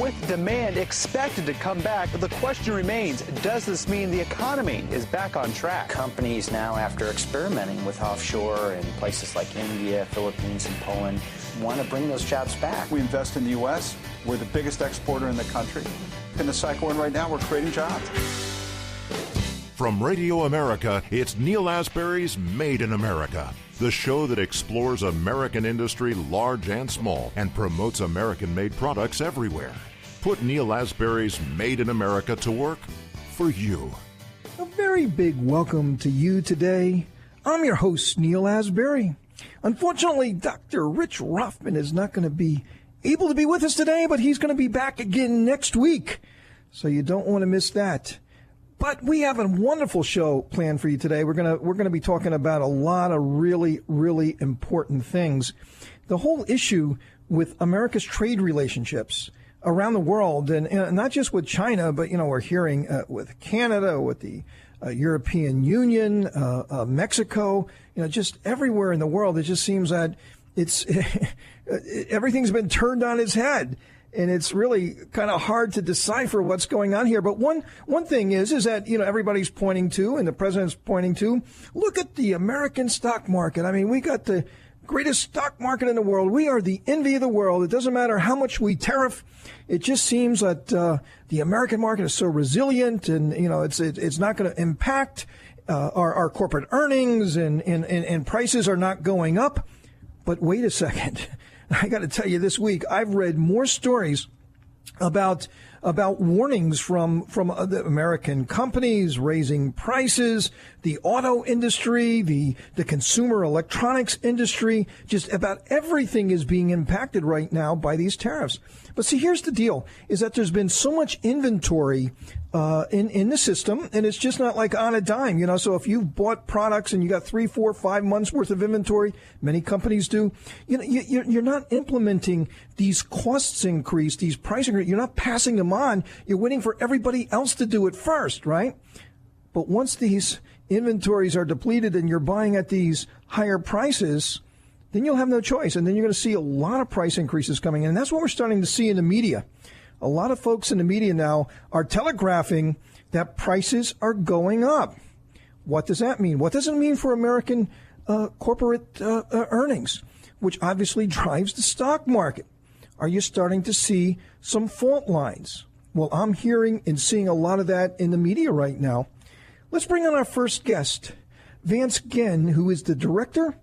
with demand expected to come back, the question remains, does this mean the economy is back on track? Companies now, after experimenting with offshore in places like India, Philippines, and Poland, want to bring those jobs back. We invest in the U.S. We're the biggest exporter in the country. In the cycle we're in right now, we're creating jobs. From Radio America, it's Neal Asbury's Made in America, the show that explores American industry, large and small, and promotes American-made products everywhere. Put Neal Asbury's Made in America to work for you. A very big welcome to you today. I'm your host, Neal Asbury. Unfortunately, Dr. Rich Rothman is not going to be able to be with us today, but he's going to be back again next week, so you don't want to miss that. But we have a wonderful show planned for you today. We're going to be talking about a lot of really, really important things. The whole issue with America's trade relationships around the world, and not just with China, but, we're hearing with Canada, with the European Union, Mexico, just everywhere in the world. It just seems that it's everything's been turned on its head. And it's really kind of hard to decipher what's going on here. But one thing is that, everybody's pointing to, and the president's pointing to, look at the American stock market. I mean, we got the greatest stock market in the world. We are the envy of the world. It doesn't matter how much we tariff. It just seems that the American market is so resilient, and, it's not going to impact our corporate earnings, and prices are not going up. But wait a second. I got to tell you, this week I've read more stories about warnings from the American companies raising prices, the auto industry, the consumer electronics industry. Just about everything is being impacted right now by these tariffs. But see, here's the deal: is that there's been so much inventory in the system, and it's just not like on a dime. So if you've bought products and you got 3, 4, 5 months worth of inventory, many companies do, you're not implementing these costs increase, these price increase. You're not passing them on. You're waiting for everybody else to do it first, right? But once these inventories are depleted and you're buying at these higher prices, then you'll have no choice. And then you're going to see a lot of price increases coming in. And that's what we're starting to see in the media. A lot of folks in the media now are telegraphing that prices are going up. What does that mean? What does it mean for American corporate earnings, which obviously drives the stock market? Are you starting to see some fault lines? Well, I'm hearing and seeing a lot of that in the media right now. Let's bring on our first guest, Vance Ginn, who is the director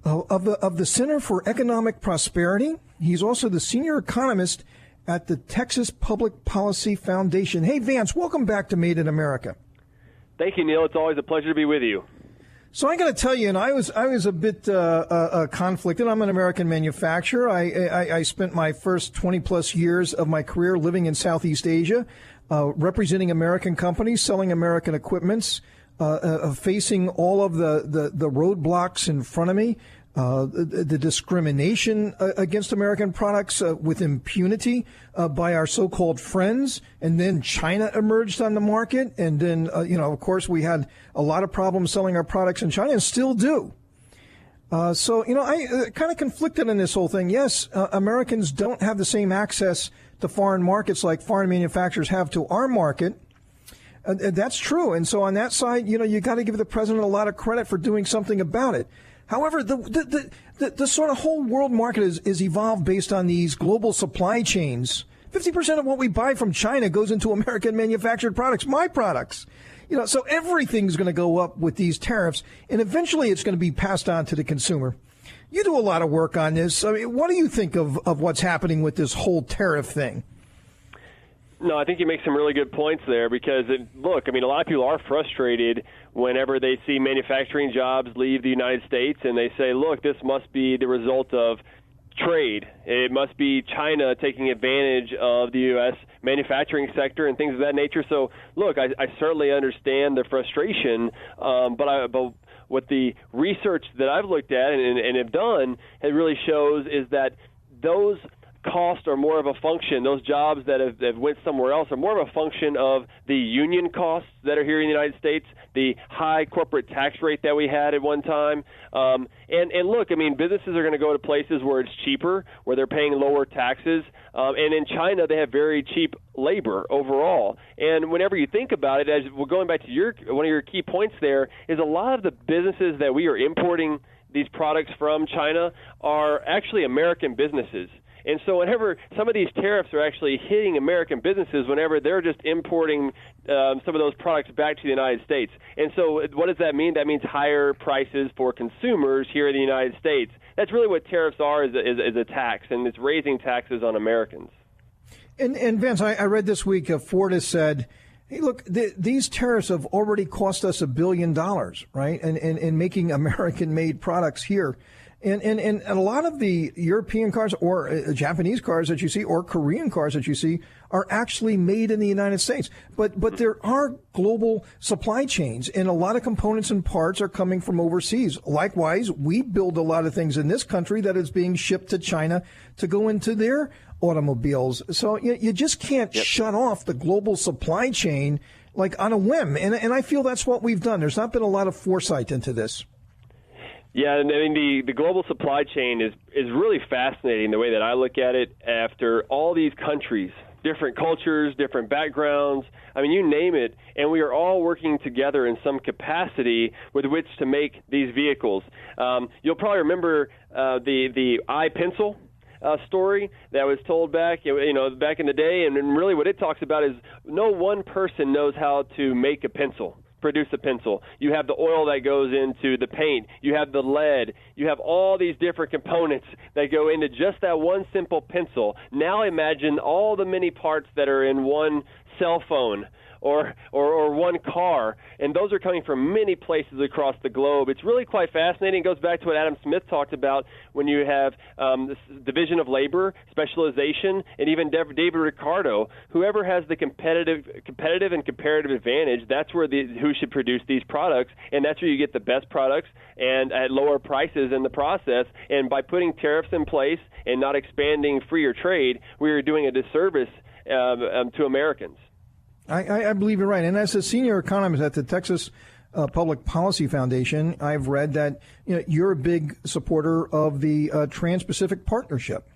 of the Center for Economic Prosperity. He's also the senior economist at the Texas Public Policy Foundation. Hey, Vance, welcome back to Made in America. Thank you, Neal. It's always a pleasure to be with you. So I got to tell you, and I was a bit conflicted. I'm an American manufacturer. I spent my first 20-plus years of my career living in Southeast Asia, representing American companies, selling American equipments, facing all of the roadblocks in front of me, the discrimination against American products with impunity by our so-called friends. And then China emerged on the market. And then, of course, we had a lot of problems selling our products in China and still do. So I kind of conflicted in this whole thing. Yes, Americans don't have the same access to foreign markets like foreign manufacturers have to our market. That's true. And so on that side, you got to give the president a lot of credit for doing something about it. However, the sort of whole world market is evolved based on these global supply chains. 50% of what we buy from China goes into American manufactured products, my products. So everything's going to go up with these tariffs, and eventually it's going to be passed on to the consumer. You do a lot of work on this. I mean, what do you think of what's happening with this whole tariff thing? No, I think you make some really good points there because, a lot of people are frustrated whenever they see manufacturing jobs leave the United States and they say, look, this must be the result of trade. It must be China taking advantage of the U.S. manufacturing sector and things of that nature. So, look, I certainly understand the frustration, but what the research that I've looked at and have done, it really shows is that those costs are more of a function, those jobs that have went somewhere else are more of a function of the union costs that are here in the United States, the high corporate tax rate that we had at one time. And look, I mean, businesses are going to go to places where it's cheaper, where they're paying lower taxes. And in China, they have very cheap labor overall. And whenever you think about it, as we're going back to one of your key points there, is a lot of the businesses that we are importing these products from China are actually American businesses. And so whenever some of these tariffs are actually hitting American businesses, whenever they're just importing some of those products back to the United States. And so what does that mean? That means higher prices for consumers here in the United States. That's really what tariffs are, is a tax, and it's raising taxes on Americans. And Vance, I read this week Ford has said, hey, look, these tariffs have already cost us $1 billion, right? And making American-made products here. And a lot of the European cars or Japanese cars that you see or Korean cars that you see are actually made in the United States. But there are global supply chains, and a lot of components and parts are coming from overseas. Likewise, we build a lot of things in this country that is being shipped to China to go into their automobiles. So you just can't shut off the global supply chain like on a whim. And I feel that's what we've done. There's not been a lot of foresight into this. Yeah, and I mean, the global supply chain is really fascinating the way that I look at it. After all these countries, different cultures, different backgrounds, I mean, you name it, and we are all working together in some capacity with which to make these vehicles. You'll probably remember the iPencil story that was told back in the day, and really what it talks about is no one person knows how to make a pencil. Produce a pencil. You have the oil that goes into the paint. You have the lead. You have all these different components that go into just that one simple pencil. Now imagine all the many parts that are in one cell phone or one car, and those are coming from many places across the globe. It's really quite fascinating. It goes back to what Adam Smith talked about when you have this division of labor, specialization, and even David Ricardo. Whoever has the competitive and comparative advantage, that's where who should produce these products, and that's where you get the best products and at lower prices in the process. And by putting tariffs in place and not expanding freer trade, we are doing a disservice to Americans. I believe you're right. And as a senior economist at the Texas Public Policy Foundation, I've read that you're a big supporter of the Trans-Pacific Partnership.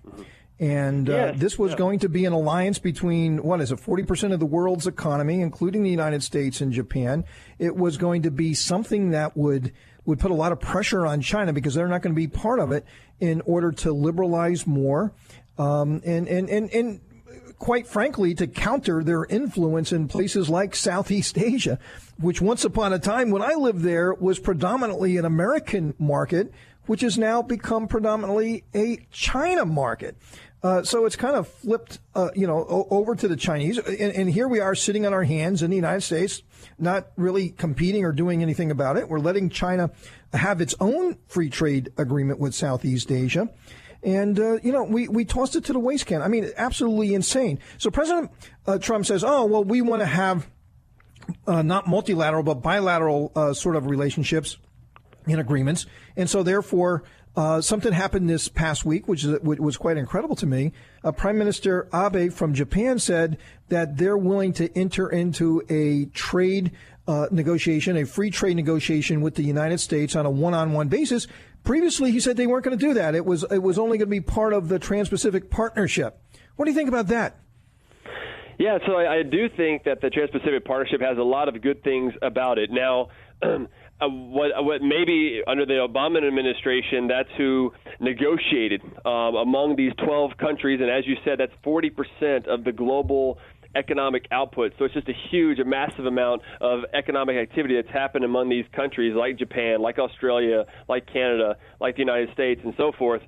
And this was going to be an alliance between, 40% of the world's economy, including the United States and Japan. It was going to be something that would put a lot of pressure on China because they're not going to be part of it in order to liberalize more. And quite frankly, to counter their influence in places like Southeast Asia, which once upon a time when I lived there was predominantly an American market, which has now become predominantly a China market. So it's kind of flipped, over to the Chinese. And here we are sitting on our hands in the United States, not really competing or doing anything about it. We're letting China have its own free trade agreement with Southeast Asia. And, we tossed it to the waste can. I mean, absolutely insane. So President Trump says, we want to have not multilateral, but bilateral sort of relationships and agreements. And so, therefore, something happened this past week, which was quite incredible to me. Prime Minister Abe from Japan said that they're willing to enter into a trade negotiation, a free trade negotiation with the United States on a one-on-one basis. Previously, he said they weren't going to do that. It was only going to be part of the Trans-Pacific Partnership. What do you think about that? Yeah, so I do think that the Trans-Pacific Partnership has a lot of good things about it. Now, what maybe under the Obama administration, that's who negotiated among these 12 countries. And as you said, that's 40% of the global economic output. So it's just a massive amount of economic activity that's happened among these countries like Japan, like Australia, like Canada, like the United States, and so forth.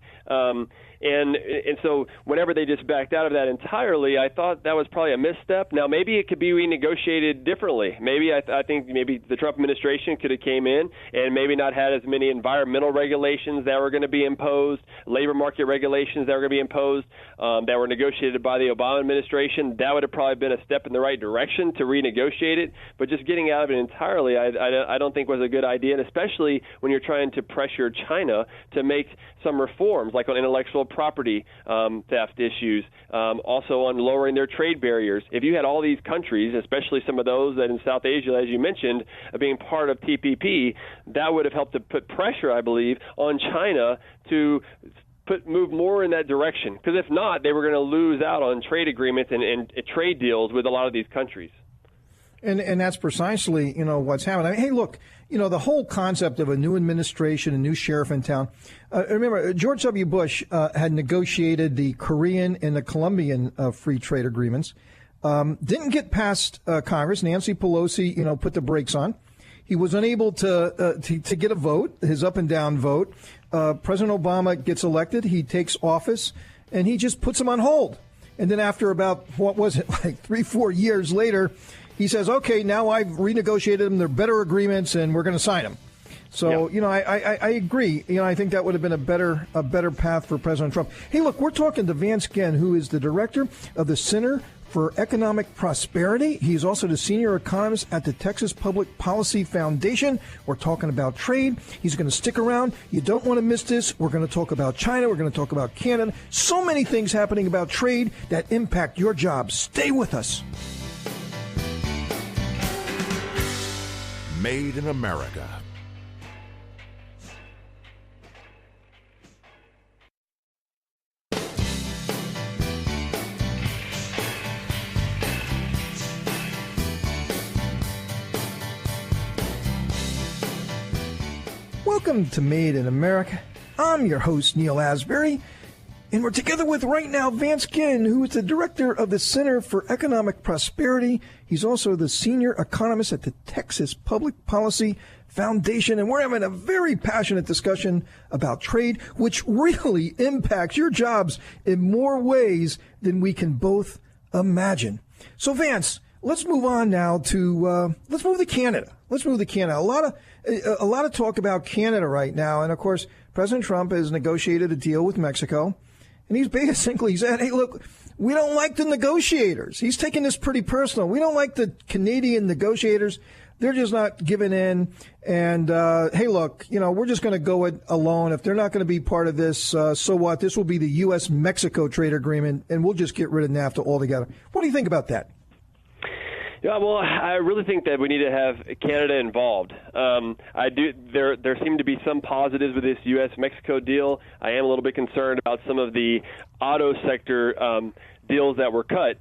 And so whenever they just backed out of that entirely, I thought that was probably a misstep. Now, maybe it could be renegotiated differently. Maybe I think maybe the Trump administration could have came in and maybe not had as many environmental regulations that were going to be imposed, labor market regulations that were going to be imposed, that were negotiated by the Obama administration. That would have probably probably been a step in the right direction to renegotiate it, but just getting out of it entirely, I don't think was a good idea, and especially when you're trying to pressure China to make some reforms, like on intellectual property theft issues, also on lowering their trade barriers. If you had all these countries, especially some of those that in South Asia, as you mentioned, being part of TPP, that would have helped to put pressure, I believe, on China to move more in that direction. Because if not, they were going to lose out on trade agreements and trade deals with a lot of these countries. And that's precisely, what's happening. I mean, hey, look, the whole concept of a new administration, a new sheriff in town. Remember, George W. Bush had negotiated the Korean and the Colombian free trade agreements. Didn't get past Congress. Nancy Pelosi, put the brakes on. He was unable to get a vote, his up and down vote. President Obama gets elected. He takes office, and he just puts them on hold. And then after about, 3-4 years later, he says, okay, now I've renegotiated them. They're better agreements, and we're going to sign them. So, I agree. I think that would have been a better path for President Trump. Hey, look, we're talking to Vance Ginn, who is the director of the Center for Economic Prosperity. He's also the senior economist at the Texas Public Policy Foundation. We're talking about trade. He's going to stick around. You don't want to miss this. We're going to talk about China. We're going to talk about Canada. So many things happening about trade that impact your jobs. Stay with us. Made in America. Welcome to Made in America. I'm your host, Neal Asbury, and we're together with right now Vance Ginn, who is the director of the Center for Economic Prosperity. He's also the senior economist at the Texas Public Policy Foundation, and we're having a very passionate discussion about trade, which really impacts your jobs in more ways than we can both imagine. So, Vance, let's move on now to let's move to Canada. A lot of talk about Canada right now, and of course, President Trump has negotiated a deal with Mexico, and he's basically said, "Hey, look, we don't like the negotiators." He's taking this pretty personal. We don't like the Canadian negotiators. They're just not giving in. And hey, look, we're just going to go it alone. If they're not going to be part of this, so what? This will be the U.S.-Mexico trade agreement, and we'll just get rid of NAFTA altogether. What do you think about that? Yeah, well, I really think that we need to have Canada involved. I do. There seem to be some positives with this U.S.-Mexico deal. I am a little bit concerned about some of the auto sector deals that were cut,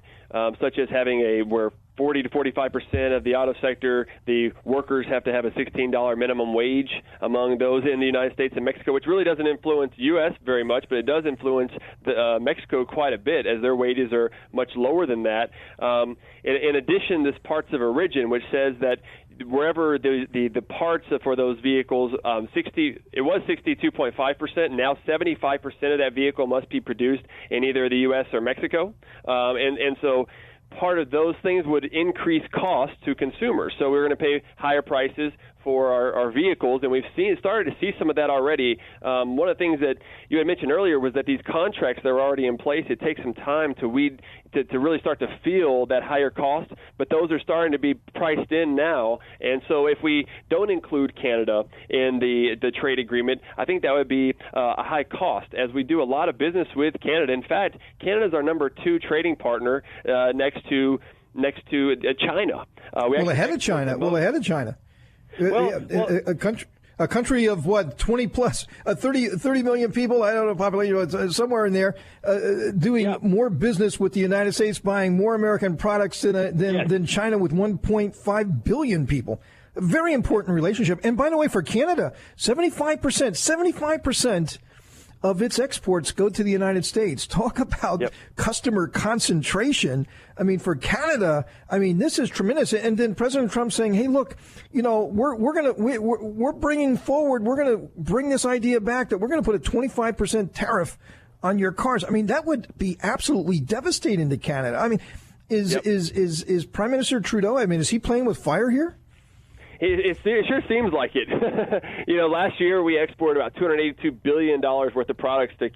such as having where 40 to 45% of the auto sector, the workers have to have a $16 minimum wage among those in the United States and Mexico, which really doesn't influence U.S. very much, but it does influence Mexico quite a bit, as their wages are much lower than that. In addition, this parts of origin, which says that wherever the parts for those vehicles, it was 62.5%. Now 75% of that vehicle must be produced in either the U.S. or Mexico, and so part of those things would increase costs to consumers. So we're going to pay higher prices for our vehicles, and we've started to see some of that already. One of the things that you had mentioned earlier was that these contracts that are already in place, it takes some time to really start to feel that higher cost, but those are starting to be priced in now. And so if we don't include Canada in the trade agreement, I think that would be a high cost, as we do a lot of business with Canada. In fact, Canada is our number 2 trading partner next to China. Ahead of China. A country of what, 20 plus, 30 million people, I don't know, population, somewhere in there, doing more business with the United States, buying more American products than China with 1.5 billion people. A very important relationship. And by the way, for Canada, 75% of its exports go to the United States. Talk about customer concentration. I mean, for Canada, this is tremendous. And then President Trump saying, "Hey, look, we're bringing forward. We're going to bring this idea back that we're going to put a 25% tariff on your cars." I mean, that would be absolutely devastating to Canada. I mean, is Prime Minister Trudeau? Is he playing with fire here? It sure seems like it. Last year we exported about $282 billion worth of products to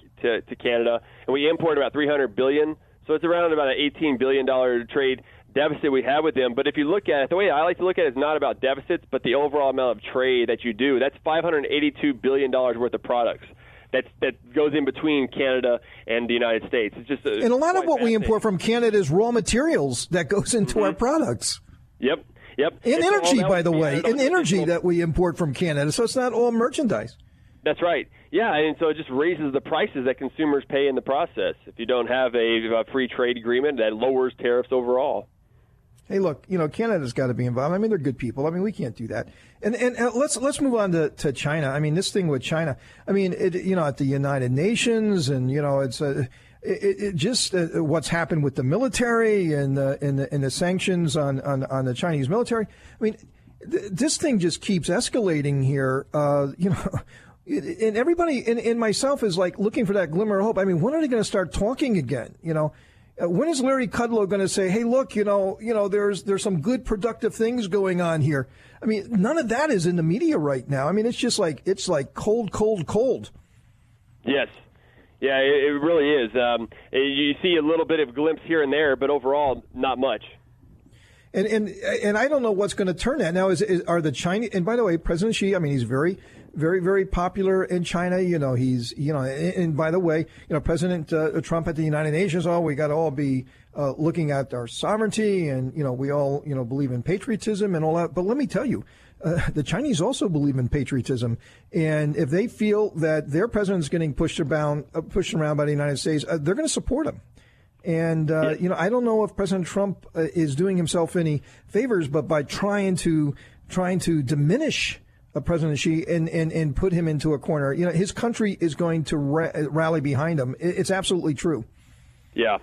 Canada, and we imported about $300 billion. So it's around about an $18 billion trade deficit we have with them. But if you look at it, the way I like to look at it is not about deficits, but the overall amount of trade that you do. That's $582 billion worth of products that goes in between Canada and the United States. It's just and a lot of what we import from Canada is raw materials that goes into our products. Yep. And energy, by the way, and energy that we import from Canada. So it's not all merchandise. That's right. Yeah, and so it just raises the prices that consumers pay in the process. If you don't have a free trade agreement, that lowers tariffs overall. Hey, look, Canada's got to be involved. I mean, they're good people. I mean, we can't do that. And let's move on to China. I mean, this thing with China. I mean, at the United Nations, and it's just what's happened with the military and the sanctions on the Chinese military. I mean, this thing just keeps escalating here. And everybody, and myself, is like looking for that glimmer of hope. I mean, when are they going to start talking again? When is Larry Kudlow going to say, "Hey, look, there's some good productive things going on here"? I mean, none of that is in the media right now. I mean, it's just like cold. Yes. Yeah, it really is. You see a little bit of glimpse here and there, but overall, not much. And I don't know what's going to turn that now. Are the Chinese? And by the way, President Xi, I mean, he's very, very, very popular in China. And by the way, President Trump at the United Nations. We got to all be looking at our sovereignty, and we all believe in patriotism and all that. But let me tell you, the Chinese also believe in patriotism, and if they feel that their president's getting pushed around by the United States, they're going to support him. And, I don't know if President Trump is doing himself any favors, but by trying to diminish President Xi and put him into a corner, his country is going to rally behind him. It's absolutely true. Yeah.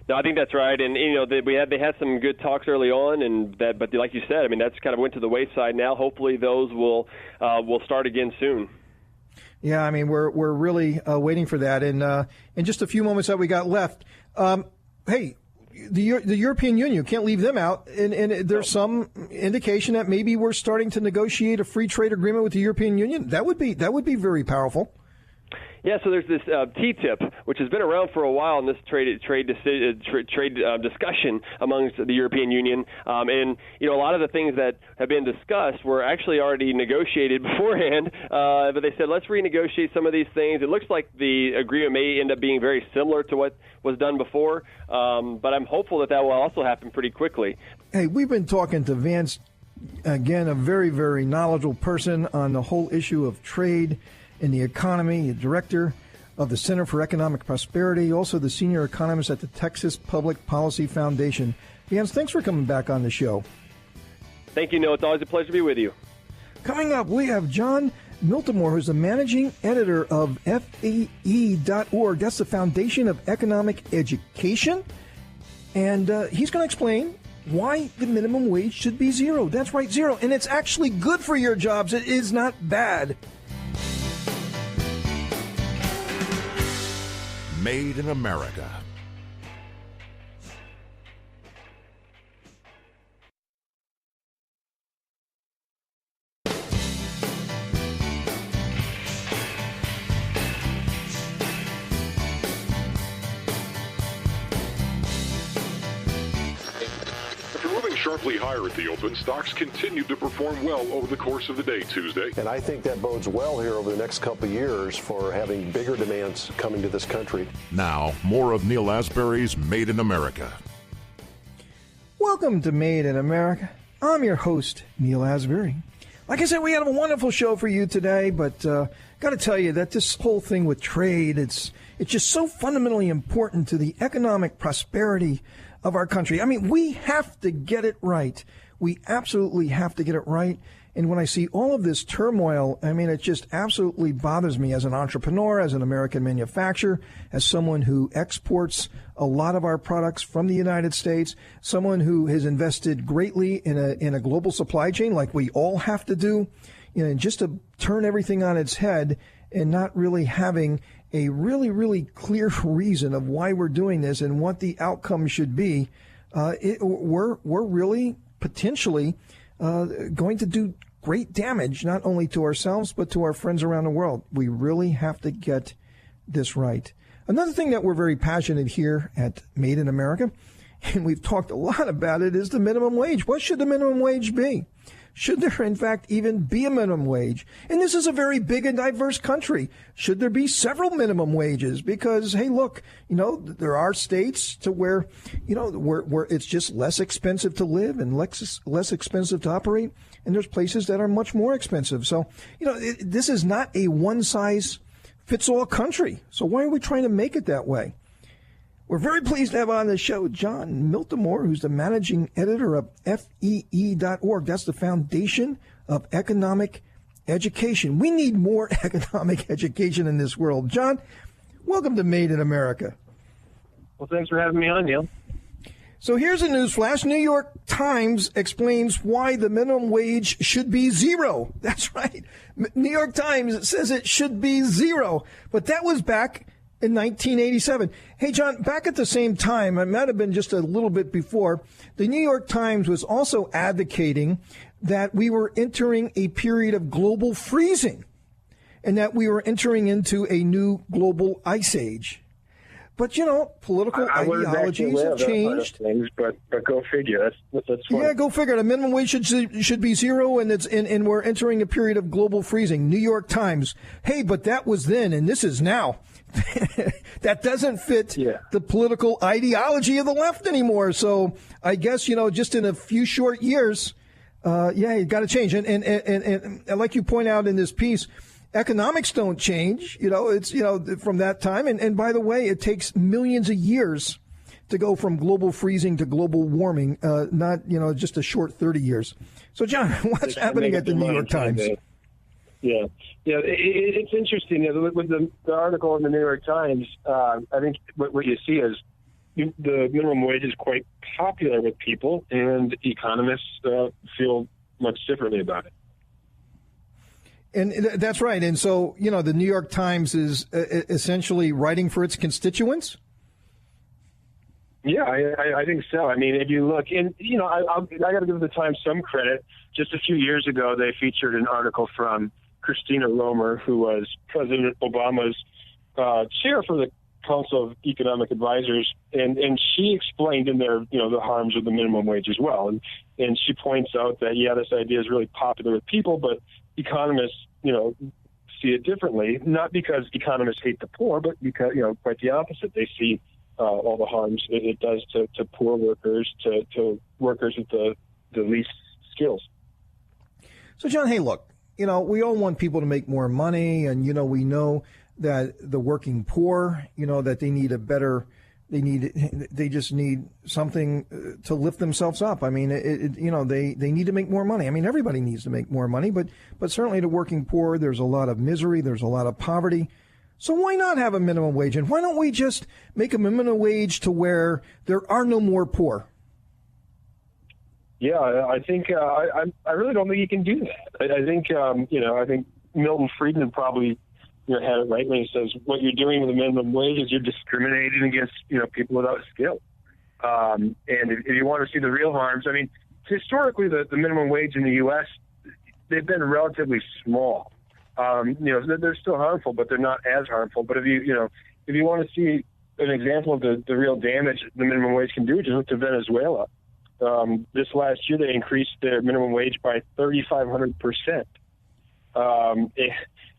No, I think that's right. And, they had some good talks early on, but like you said, I mean, that's kind of went to the wayside now. Hopefully those will start again soon. Yeah, I mean, we're really waiting for that. And in just a few moments that we got left, hey, the European Union, can't leave them out. And there's some indication that maybe we're starting to negotiate a free trade agreement with the European Union. That would be very powerful. Yeah, so there's this TTIP, which has been around for a while in this trade discussion amongst the European Union. And, a lot of the things that have been discussed were actually already negotiated beforehand. But they said, let's renegotiate some of these things. It looks like the agreement may end up being very similar to what was done before. But I'm hopeful that will also happen pretty quickly. Hey, we've been talking to Vance, again, a very, very knowledgeable person on the whole issue of trade in the economy, the director of the Center for Economic Prosperity, also the senior economist at the Texas Public Policy Foundation. Vance, thanks for coming back on the show. Thank you, Neal. It's always a pleasure to be with you. Coming up, we have John Miltimore, who's the managing editor of FAE.org. That's the Foundation of Economic Education. And he's going to explain why the minimum wage should be zero. That's right, zero. And it's actually good for your jobs. It is not bad. Made in America. Sharply higher at the open, stocks continued to perform well over the course of the day Tuesday. And I think that bodes well here over the next couple of years for having bigger demands coming to this country. Now, more of Neal Asbury's Made in America. Welcome to Made in America. I'm your host, Neal Asbury. Like I said, we have a wonderful show for you today, but got to tell you that this whole thing with trade, it's just so fundamentally important to the economic prosperity of our country. I mean, we have to get it right. We absolutely have to get it right. And when I see all of this turmoil, I mean, it just absolutely bothers me as an entrepreneur, as an American manufacturer, as someone who exports a lot of our products from the United States, someone who has invested greatly in a global supply chain like we all have to do, just to turn everything on its head and not really having a really, really clear reason of why we're doing this and what the outcome should be. We're really potentially going to do great damage, not only to ourselves, but to our friends around the world. We really have to get this right. Another thing that we're very passionate here at Made in America, and we've talked a lot about it, is the minimum wage. What should the minimum wage be? Should there, in fact, even be a minimum wage? And this is a very big and diverse country. Should there be several minimum wages? Because, hey, look, there are states to where, where it's just less expensive to live and less expensive to operate. And there's places that are much more expensive. So, this is not a one-size-fits-all country. So why are we trying to make it that way? We're very pleased to have on the show John Miltimore, who's the managing editor of FEE.org. That's the Foundation of Economic Education. We need more economic education in this world. John, welcome to Made in America. Well, thanks for having me on, Neal. So here's a news flash. New York Times explains why the minimum wage should be zero. That's right. New York Times says it should be zero. But that was back in 1987. Hey, John, back at the same time, it might have been just a little bit before, the New York Times was also advocating that we were entering a period of global freezing and that we were entering into a new global ice age. But, political ideologies have changed. Things, but go figure. That's funny. Yeah, go figure. The minimum wage should be zero, and we're entering a period of global freezing. New York Times. Hey, but that was then, and this is now. That doesn't fit the political ideology of the left anymore. So I guess, just in a few short years, you got to change. And like you point out in this piece, economics don't change. It's, from that time. And by the way, it takes millions of years to go from global freezing to global warming, not, just a short 30 years. So, John, what's happening at the New York Times? Yeah. It's interesting. With the article in the New York Times, I think what you see is the minimum wage is quite popular with people, and economists feel much differently about it. And that's right. And so, the New York Times is essentially writing for its constituents? Yeah, I think so. I mean, if you look, and, I got to give the Times some credit. Just a few years ago, they featured an article from Christina Romer, who was President Obama's chair for the Council of Economic Advisors, and she explained in there, the harms of the minimum wage as well. And she points out that, this idea is really popular with people, but economists, see it differently, not because economists hate the poor, but because, quite the opposite. They see all the harms it does to poor workers, to workers with the least skills. So, John, hey, look, we all want people to make more money, and, we know that the working poor, that they need they just need something to lift themselves up. I mean, they need to make more money. I mean, everybody needs to make more money, but certainly the working poor, there's a lot of misery, there's a lot of poverty. So why not have a minimum wage? And why don't we just make a minimum wage to where there are no more poor? Yeah, I think I really don't think you can do that. I think I think Milton Friedman probably had it right when he says what you're doing with the minimum wage is you're discriminating against people without skill. And if you want to see the real harms, I mean, historically the minimum wage in the U.S. they've been relatively small. They're still harmful, but they're not as harmful. But if you want to see an example of the real damage the minimum wage can do, just look to Venezuela. This last year, they increased their minimum wage by 3,500%.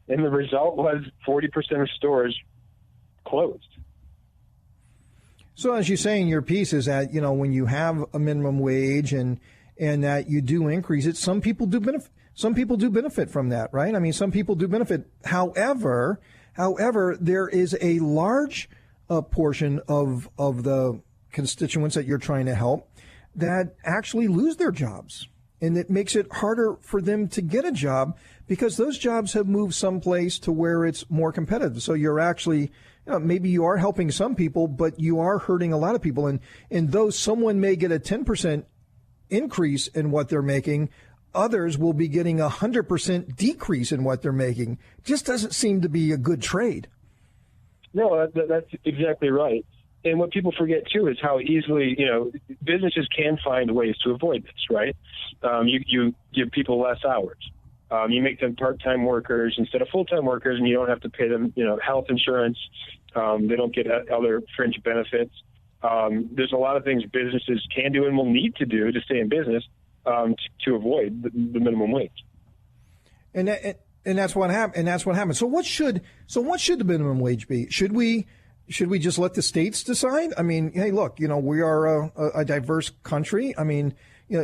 And the result was 40% of stores closed. So as you say in your piece is that, when you have a minimum wage and that you do increase it, some people do benefit from that, right? I mean, some people do benefit. However, there is a large portion of the constituents that you're trying to help that actually lose their jobs. And it makes it harder for them to get a job because those jobs have moved someplace to where it's more competitive. So you're actually, maybe you are helping some people, but you are hurting a lot of people. And though someone may get a 10% increase in what they're making, others will be getting a 100% decrease in what they're making. Just doesn't seem to be a good trade. No, that's exactly right. And what people forget, too, is how easily, businesses can find ways to avoid this, right? You give people less hours. You make them part-time workers instead of full-time workers, and you don't have to pay them, health insurance. They don't get other fringe benefits. There's a lot of things businesses can do and will need to do to stay in business to avoid the minimum wage. And that's what happened. So what should the minimum wage be? Should we just let the states decide? I mean, hey, look, we are a diverse country. I mean,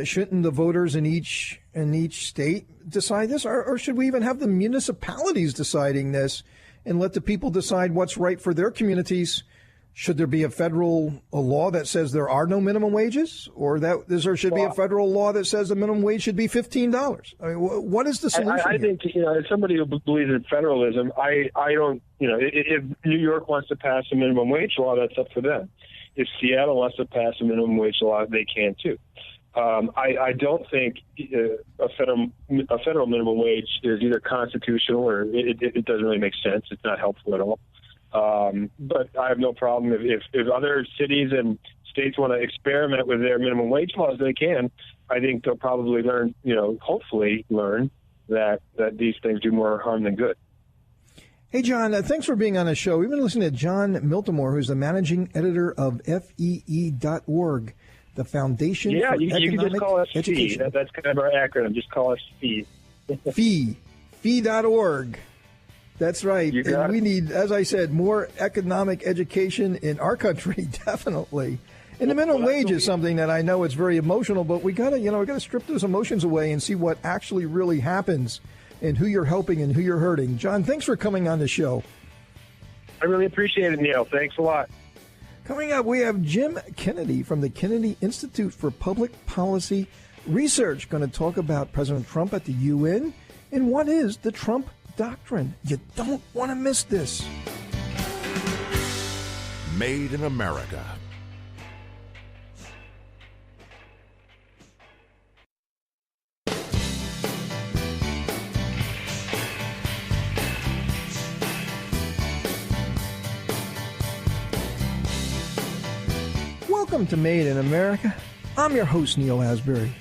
shouldn't the voters in each state decide this, or should we even have the municipalities deciding this and let the people decide what's right for their communities? Should there be a federal law that says there are no minimum wages, or should be a federal law that says the minimum wage should be $15? I mean, what is the solution? I think, as somebody who believes in federalism, I don't, if New York wants to pass a minimum wage law, that's up to them. If Seattle wants to pass a minimum wage law, they can too. I don't think a federal minimum wage is either constitutional or it doesn't really make sense. It's not helpful at all. But I have no problem if other cities and states want to experiment with their minimum wage laws, they can. I think they'll probably learn, hopefully learn that these things do more harm than good. Hey, John, thanks for being on the show. We've been listening to John Miltimore, who's the managing editor of FEE.org, the Foundation for you Economic can just call us Education. FEE. That's kind of our acronym. Just call us FEE. FEE.org. That's right. And we need, as I said, more economic education in our country, definitely. And the minimum wage is something that I know it's very emotional, but we gotta strip those emotions away and see what actually really happens and who you're helping and who you're hurting. John, thanks for coming on the show. I really appreciate it, Neal. Thanks a lot. Coming up, we have Jim Kennedy from the Kennedy Institute for Public Policy Research going to talk about President Trump at the UN and what is the Trump Doctrine. You don't want to miss this. Made in America. Welcome to Made in America. I'm your host, Neal Asbury.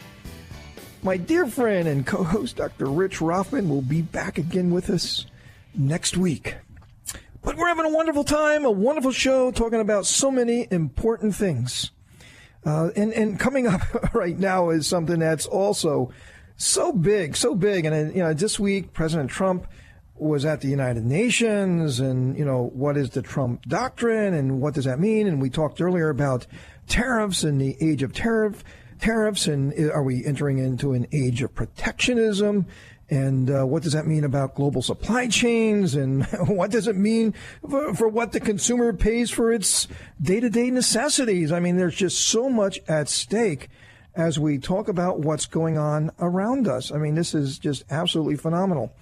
My dear friend and co-host, Dr. Rich Rothman, will be back again with us next week. But we're having a wonderful time, a wonderful show, talking about so many important things. And coming up right now is something that's also so big. And, this week, President Trump was at the United Nations, and, what is the Trump Doctrine, and what does that mean? And we talked earlier about tariffs and the age of tariffs, and are we entering into an age of protectionism? And what does that mean about global supply chains? And what does it mean for what the consumer pays for its day-to-day necessities? I mean, there's just so much at stake as we talk about what's going on around us. I mean, this is just absolutely phenomenal.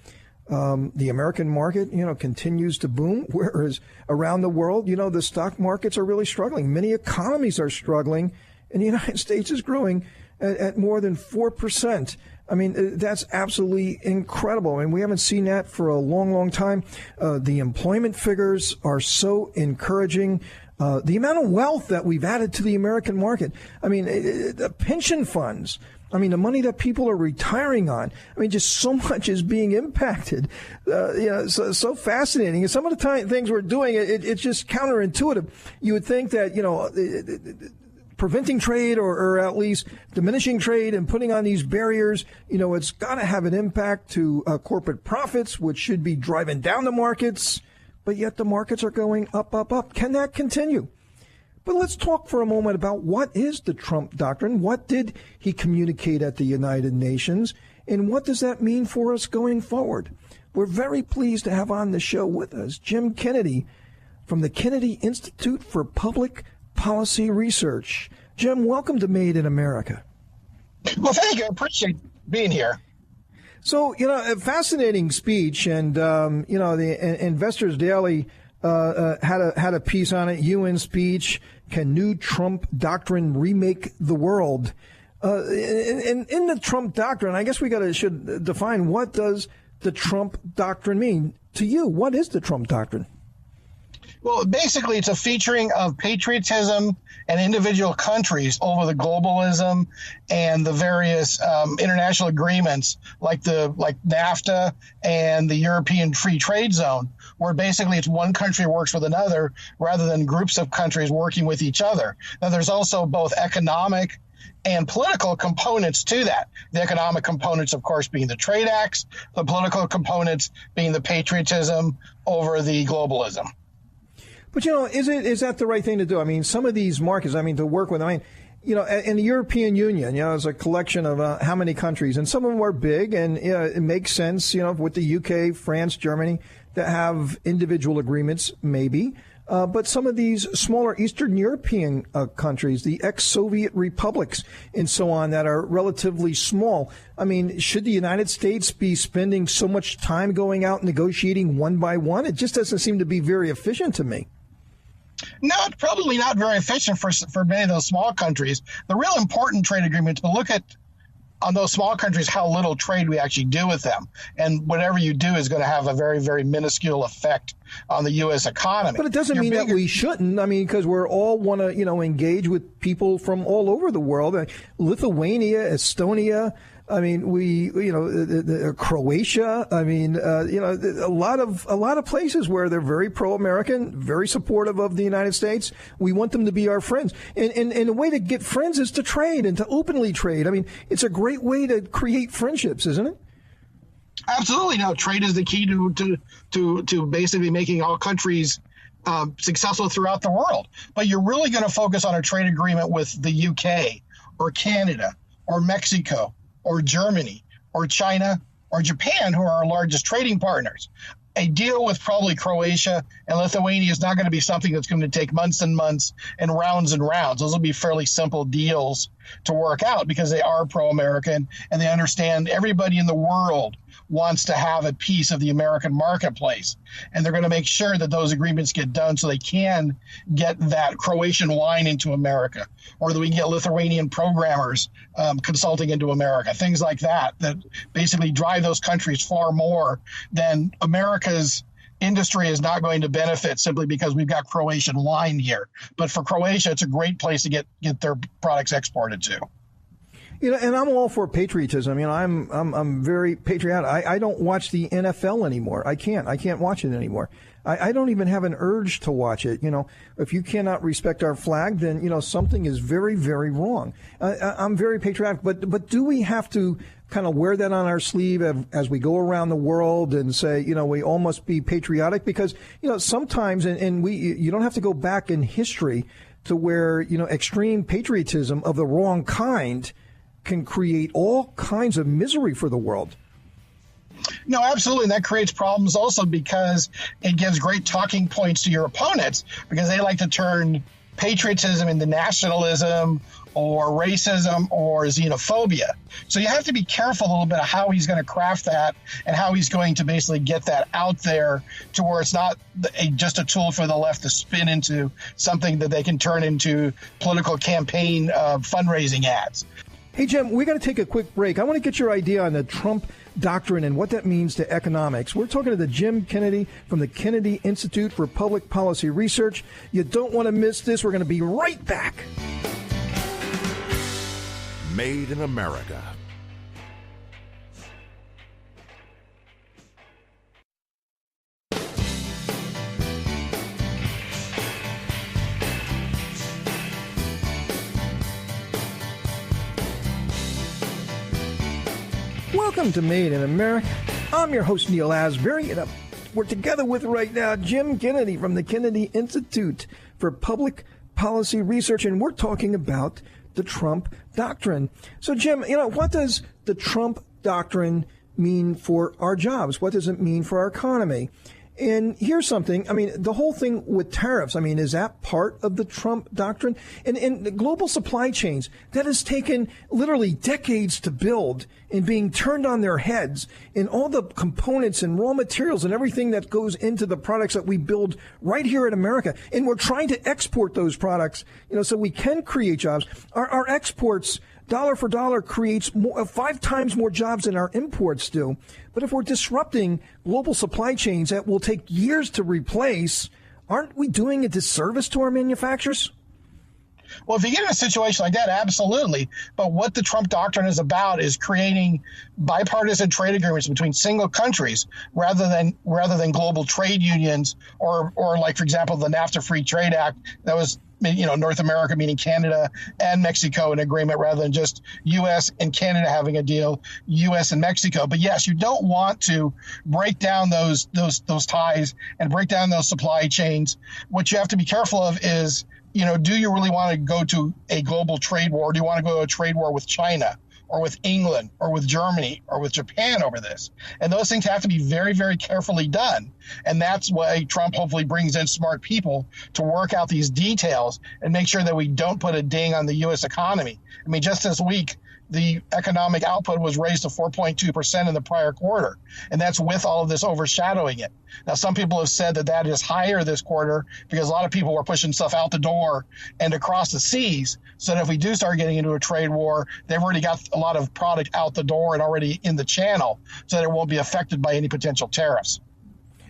The American market, continues to boom, whereas around the world, the stock markets are really struggling. Many economies are struggling, and the United States is growing at more than 4%. I mean, that's absolutely incredible. And we haven't seen that for a long, long time. The employment figures are so encouraging. The amount of wealth that we've added to the American market. I mean, the pension funds. I mean, the money that people are retiring on. I mean, just so much is being impacted. So fascinating. And some of the things we're doing, it's just counterintuitive. You would think that, preventing trade or at least diminishing trade and putting on these barriers, it's got to have an impact to corporate profits, which should be driving down the markets. But yet the markets are going up, up, up. Can that continue? But let's talk for a moment about what is the Trump Doctrine? What did he communicate at the United Nations? And what does that mean for us going forward? We're very pleased to have on the show with us Jim Kennedy from the Kennedy Institute for Public Policy Research. Jim, welcome to Made in America. Well, thank you. I appreciate being here. So, a fascinating speech, and, the Investors Daily had a piece on it, UN speech, Can New Trump Doctrine Remake the World? In the Trump Doctrine, I guess we should define, what does the Trump Doctrine mean? To you, what is the Trump Doctrine? Well, basically, it's a featuring of patriotism and individual countries over the globalism and the various international agreements like NAFTA and the European Free Trade Zone, where basically it's one country works with another rather than groups of countries working with each other. Now, there's also both economic and political components to that. The economic components, of course, being the trade acts, the political components being the patriotism over the globalism. But, is that the right thing to do? I mean, some of these markets, to work with, in the European Union, there's a collection of how many countries, and some of them are big, and it makes sense, with the UK, France, Germany, that have individual agreements, maybe. But some of these smaller Eastern European countries, the ex-Soviet republics and so on that are relatively small, should the United States be spending so much time going out negotiating one by one? It just doesn't seem to be very efficient to me. No, it's probably not very efficient for many of those small countries. The real important trade agreements, but look at on those small countries how little trade we actually do with them. And whatever you do is going to have a very, very minuscule effect on the U.S. economy. But it doesn't mean that we shouldn't. because we're all want to, engage with people from all over the world. Lithuania, Estonia, Croatia. A lot of places where they're very pro-American, very supportive of the United States. We want them to be our friends, and the way to get friends is to trade and to openly trade. It's a great way to create friendships, isn't it? Absolutely. No, trade is the key to basically making all countries successful throughout the world. But you're really going to focus on a trade agreement with the UK or Canada or Mexico or Germany, or China, or Japan, who are our largest trading partners. A deal with probably Croatia and Lithuania is not going to be something that's going to take months and months and rounds. Those will be fairly simple deals to work out because they are pro-American and they understand everybody in the world wants to have a piece of the American marketplace. And they're going to make sure that those agreements get done so they can get that Croatian wine into America, or that we can get Lithuanian programmers consulting into America, things like that basically drive those countries far more than America's industry is not going to benefit simply because we've got Croatian wine here. But for Croatia, it's a great place to get their products exported to. And I'm all for patriotism. I'm very patriotic. I don't watch the NFL anymore. I can't watch it anymore. I don't even have an urge to watch it. If you cannot respect our flag, then, something is very, very wrong. I'm very patriotic, but do we have to kind of wear that on our sleeve as we go around the world and say, we all must be patriotic? Because, sometimes, and you don't have to go back in history to where, extreme patriotism of the wrong kind can create all kinds of misery for the world. No, absolutely. And that creates problems also because it gives great talking points to your opponents because they like to turn patriotism into nationalism or racism or xenophobia. So you have to be careful a little bit of how he's going to craft that and how he's going to basically get that out there to where it's not just a tool for the left to spin into something that they can turn into political campaign fundraising ads. Hey, Jim, we're going to take a quick break. I want to get your idea on the Trump doctrine and what that means to economics. We're talking to the Jim Kennedy from the Kennedy Institute for Public Policy Research. You don't want to miss this. We're going to be right back. Made in America. Welcome to Made in America. I'm your host, Neal Asbury, and we're together with right now Jim Kennedy from the Kennedy Institute for Public Policy Research, and we're talking about the Trump doctrine. So, Jim, what does the Trump doctrine mean for our jobs? What does it mean for our economy? And here's something, the whole thing with tariffs, is that part of the Trump doctrine? And the global supply chains, that has taken literally decades to build and being turned on their heads, and all the components and raw materials and everything that goes into the products that we build right here in America. And we're trying to export those products, so we can create jobs. Our exports, dollar for dollar, creates 5 times more jobs than our imports do. But if we're disrupting global supply chains that will take years to replace, aren't we doing a disservice to our manufacturers? Well, if you get in a situation like that, absolutely. But what the Trump doctrine is about is creating bipartisan trade agreements between single countries rather than global trade unions or like, for example, the NAFTA Free Trade Act that was, North America, meaning Canada and Mexico, an agreement rather than just U.S. and Canada having a deal, U.S. and Mexico. But yes, you don't want to break down those ties and break down those supply chains. What you have to be careful of is, do you really want to go to a global trade war? Or do you want to go to a trade war with China or with England or with Germany or with Japan over this? And those things have to be very, very carefully done. And that's why Trump hopefully brings in smart people to work out these details and make sure that we don't put a ding on the U.S. economy. I mean, just this week, the economic output was raised to 4.2% in the prior quarter, and that's with all of this overshadowing it. Now, some people have said that is higher this quarter because a lot of people were pushing stuff out the door and across the seas, so that if we do start getting into a trade war, they've already got a lot of product out the door and already in the channel, so that it won't be affected by any potential tariffs.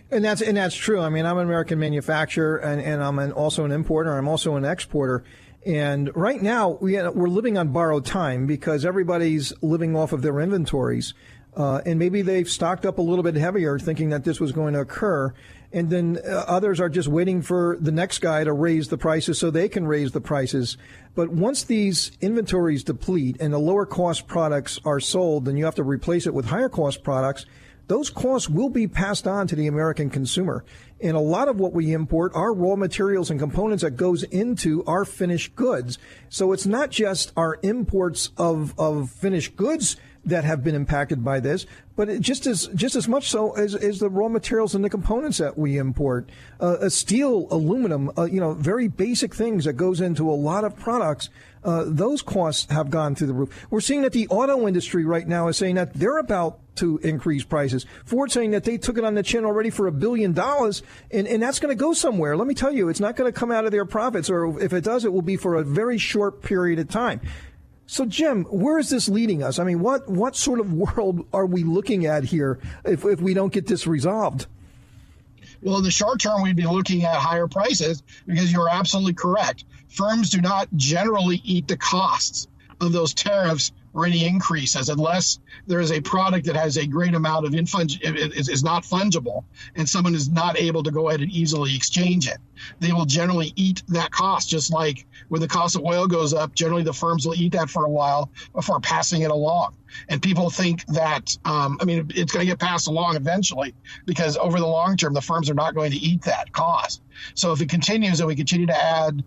And that's true. I mean, I'm an American manufacturer, and I'm also an importer. I'm also an exporter. And right now, we're living on borrowed time because everybody's living off of their inventories. And maybe they've stocked up a little bit heavier thinking that this was going to occur. And then others are just waiting for the next guy to raise the prices so they can raise the prices. But once these inventories deplete and the lower cost products are sold, then you have to replace it with higher cost products. Those costs will be passed on to the American consumer. And a lot of what we import are raw materials and components that goes into our finished goods. So it's not just our imports of finished goods that have been impacted by this, but just as much so as the raw materials and the components that we import. Steel, aluminum, very basic things that goes into a lot of products. Those costs have gone through the roof. We're seeing that the auto industry right now is saying that they're about to increase prices. Ford saying that they took it on the chin already for $1 billion, and that's going to go somewhere. Let me tell you, it's not going to come out of their profits, or if it does, it will be for a very short period of time. So, Jim, where is this leading us? I mean, what sort of world are we looking at here if we don't get this resolved? Well, in the short term, we'd be looking at higher prices because you're absolutely correct. Firms do not generally eat the costs of those tariffs or any increases unless there is a product that has a great amount of is not fungible and someone is not able to go ahead and easily exchange it. They will generally eat that cost, just like when the cost of oil goes up, generally the firms will eat that for a while before passing it along. And people think that, it's going to get passed along eventually because over the long term, the firms are not going to eat that cost. So if it continues and we continue to add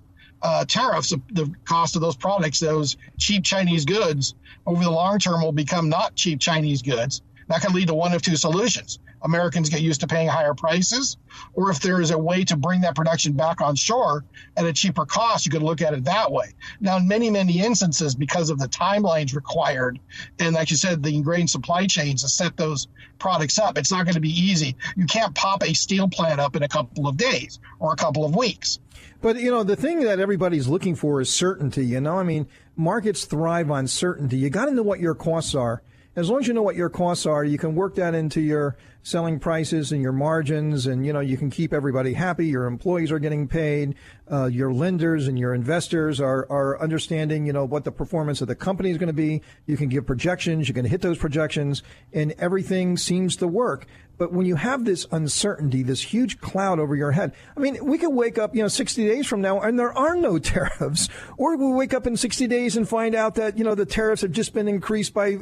tariffs, the cost of those products, those cheap Chinese goods, over the long term will become not cheap Chinese goods. That can lead to one of two solutions. Americans get used to paying higher prices, or if there is a way to bring that production back on shore at a cheaper cost, you could look at it that way. Now, in many, many instances, because of the timelines required, and like you said, the ingrained supply chains to set those products up, it's not going to be easy. You can't pop a steel plant up in a couple of days or a couple of weeks. But, the thing that everybody's looking for is certainty. Markets thrive on certainty. You got to know what your costs are. As long as you know what your costs are, you can work that into your selling prices and your margins, and, you can keep everybody happy. Your employees are getting paid. Your lenders and your investors are understanding, what the performance of the company is going to be. You can give projections. You can hit those projections, and everything seems to work. But when you have this uncertainty, this huge cloud over your head, we could wake up, 60 days from now and there are no tariffs. Or we wake up in 60 days and find out that, the tariffs have just been increased by to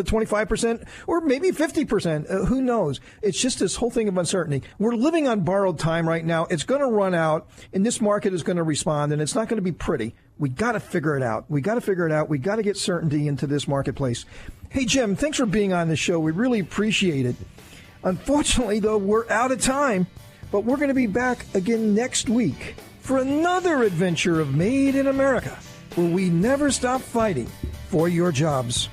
25% or maybe 50%. Who knows? It's just this whole thing of uncertainty. We're living on borrowed time right now. It's going to run out, and this market is going to respond, and it's not going to be pretty. We got to figure it out. We got to get certainty into this marketplace. Hey, Jim, thanks for being on the show. We really appreciate it. Unfortunately, though, we're out of time, but we're going to be back again next week for another adventure of Made in America, where we never stop fighting for your jobs.